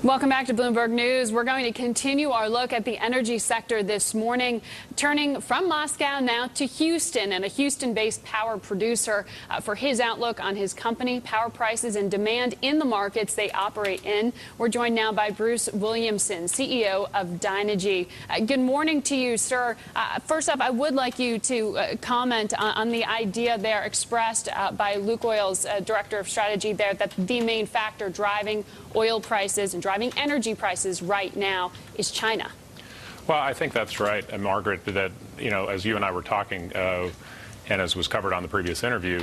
Welcome back to Bloomberg News. We're going to continue our look at the energy sector this morning, turning from Moscow now to Houston and a Houston-based power producer for his outlook on his company, power prices, and demand in the markets they operate in. We're joined now by Bruce Williamson, CEO of Dynegy. Good morning to you, sir. First up, I would like you to comment on the idea there expressed by Lukoil's director of strategy there that the main factor driving oil prices and driving energy prices right now is China. Well, I think that's right, and Margaret, that, as you and I were talking, and as was covered on the previous interview,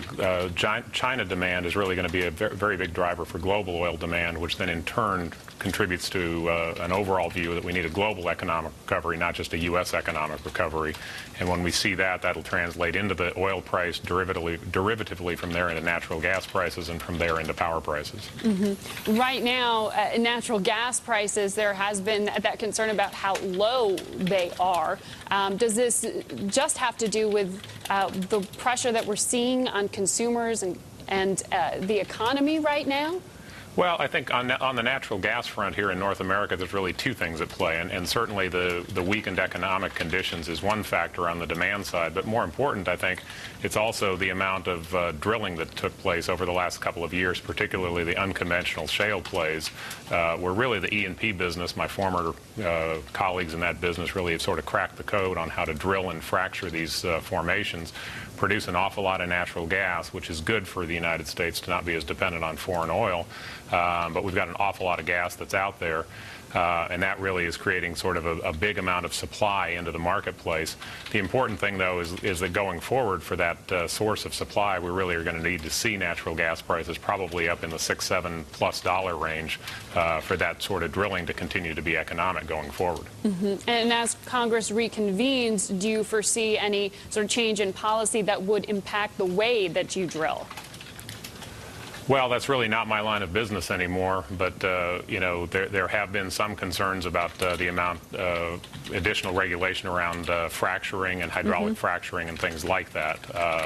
China demand is really going to be a very big driver for global oil demand, which then in turn contributes to an overall view that we need a global economic recovery, not just a U.S. economic recovery. And when we see that, that'll translate into the oil price derivatively from there into natural gas prices, and from there into power prices. Right now, natural gas prices, there has been that concern about how low they are. Does this just have to do with the pressure that we're seeing on consumers and the economy right now? Well, I think on the natural gas front here in North America, there's really two things at play, and certainly the weakened economic conditions is one factor on the demand side. But more important, I think, it's also the amount of drilling that took place over the last couple of years, particularly the unconventional shale plays, where really the E&P business, my former colleagues in that business really have sort of cracked the code on how to drill and fracture these formations, produce an awful lot of natural gas, which is good for the United States to not be as dependent on foreign oil. But we've got an awful lot of gas that's out there, and that really is creating sort of a big amount of supply into the marketplace. The important thing, though, is that going forward for that source of supply, we really are going to need to see natural gas prices probably up in the $6-7+ range for that sort of drilling to continue to be economic going forward. And as Congress reconvenes, do you foresee any sort of change in policy that would impact the way that you drill? Well, that's really not my line of business anymore, but, there have been some concerns about the amount of additional regulation around fracturing and hydraulic fracturing and things like that,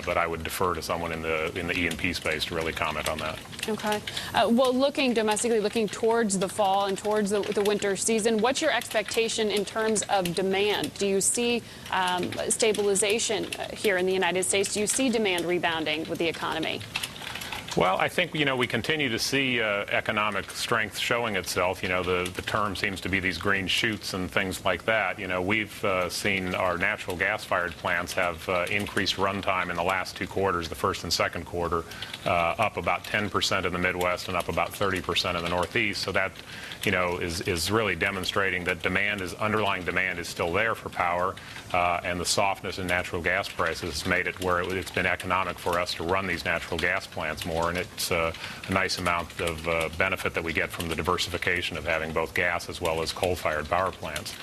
but I would defer to someone in the E&P space to really comment on that. Okay. Well, looking domestically, looking towards the fall and towards the winter season, what's your expectation in terms of demand? Do you see stabilization here in the United States? Do you see demand rebounding with the economy? Well, I think, we continue to see economic strength showing itself. The term seems to be these green shoots and things like that. We've seen our natural gas-fired plants have increased runtime in the last 2 quarters, the first and second quarter, up about 10% in the Midwest and up about 30% in the Northeast. So that, is really demonstrating that underlying demand is still there for power, and the softness in natural gas prices has made it where it's been economic for us to run these natural gas plants more. And it's a nice amount of benefit that we get from the diversification of having both gas as well as coal-fired power plants.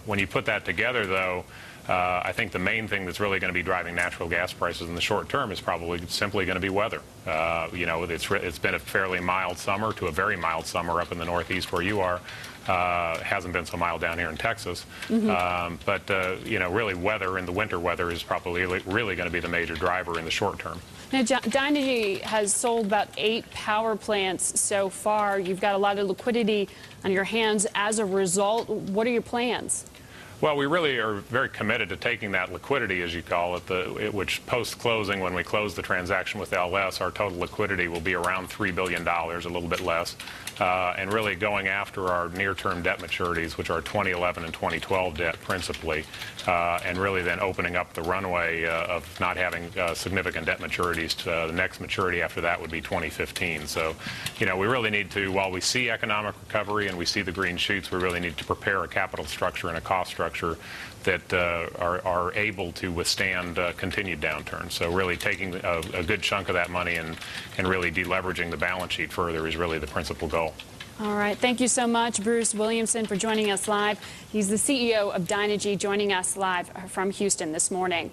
When you put that together, though, I think the main thing that's really going to be driving natural gas prices in the short term is probably simply going to be weather. It's been a fairly mild summer to a very mild summer up in the Northeast where you are. Hasn't been so mild down here in Texas. But really weather, and the winter weather is probably really going to be the major driver in the short term. Now, Dynegy has sold about 8 power plants so far. You've got a lot of liquidity on your hands as a result. What are your plans? Well, we really are very committed to taking that liquidity, as you call it, which post-closing, when we close the transaction with LS, our total liquidity will be around $3 billion, a little bit less, and really going after our near-term debt maturities, which are 2011 and 2012 debt principally, and really then opening up the runway of not having significant debt maturities. The next maturity after that would be 2015. So, we really need to, while we see economic recovery and we see the green shoots, we really need to prepare a capital structure and a cost structure that are able to withstand continued downturns. So really taking a good chunk of that money and really deleveraging the balance sheet further is really the principal goal. All right. Thank you so much, Bruce Williamson, for joining us live. He's the CEO of Dynegy, joining us live from Houston this morning.